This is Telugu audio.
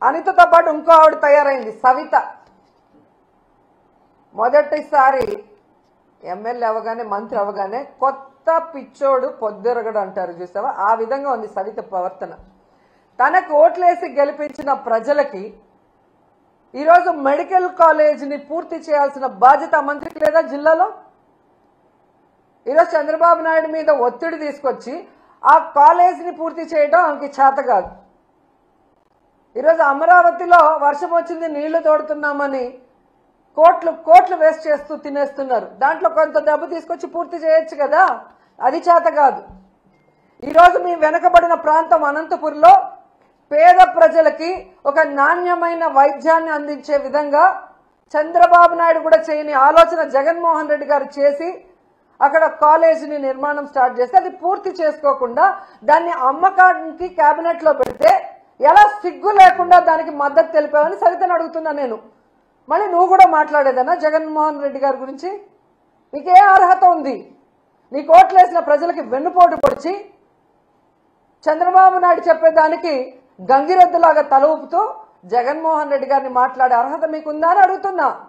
అనితతో పాటు ఇంకో ఆవిడ తయారైంది, సవిత. మొదటిసారి ఎమ్మెల్యే అవగానే, మంత్రి అవగానే కొత్త పిచ్చోడు పొద్దురగడు అంటారు చూసావా, ఆ విధంగా ఉంది సవిత ప్రవర్తన. తనకు ఓట్లేసి గెలిపించిన ప్రజలకి ఈరోజు మెడికల్ కాలేజీని పూర్తి చేయాల్సిన బాధ్యత మంత్రికి లేదా జిల్లాలో? ఈరోజు చంద్రబాబు నాయుడు మీద ఒత్తిడి తీసుకొచ్చి ఆ కాలేజీని పూర్తి చేయడం ఆమెకి చేత కాదు. ఈరోజు అమరావతిలో వర్షం వచ్చింది, నీళ్లు తోడుతున్నామని కోట్లు వేస్ట్ చేస్తూ తినేస్తున్నారు. దాంట్లో కొంత డబ్బు తీసుకొచ్చి పూర్తి చేయొచ్చు కదా, అది చేత కాదు. ఈరోజు మీ వెనకబడిన ప్రాంతం అనంతపురంలో పేద ప్రజలకి ఒక నాణ్యమైన వైద్యాన్ని అందించే విధంగా చంద్రబాబు నాయుడు కూడా చేయని ఆలోచన జగన్మోహన్ రెడ్డి గారు చేసి అక్కడ కాలేజీని నిర్మాణం స్టార్ట్ చేస్తే అది పూర్తి చేసుకోకుండా దాన్ని అమ్మకానికి కేబినెట్ లో పెడితే ఎలా సిగ్గు లేకుండా దానికి మద్దతు తెలిపావని సవితను అడుగుతున్నా నేను. మళ్ళీ నువ్వు కూడా మాట్లాడేదన్నా జగన్మోహన్ రెడ్డి గారి గురించి? నీకే అర్హత ఉంది? నీ కోట్లేసిన ప్రజలకి వెన్నుపోటు పొడిచి చంద్రబాబు నాయుడు చెప్పేదానికి గంగిరెద్దులాగా తల ఊపుతూ జగన్మోహన్ రెడ్డి గారిని మాట్లాడే అర్హత మీకుందా అని అడుగుతున్నా.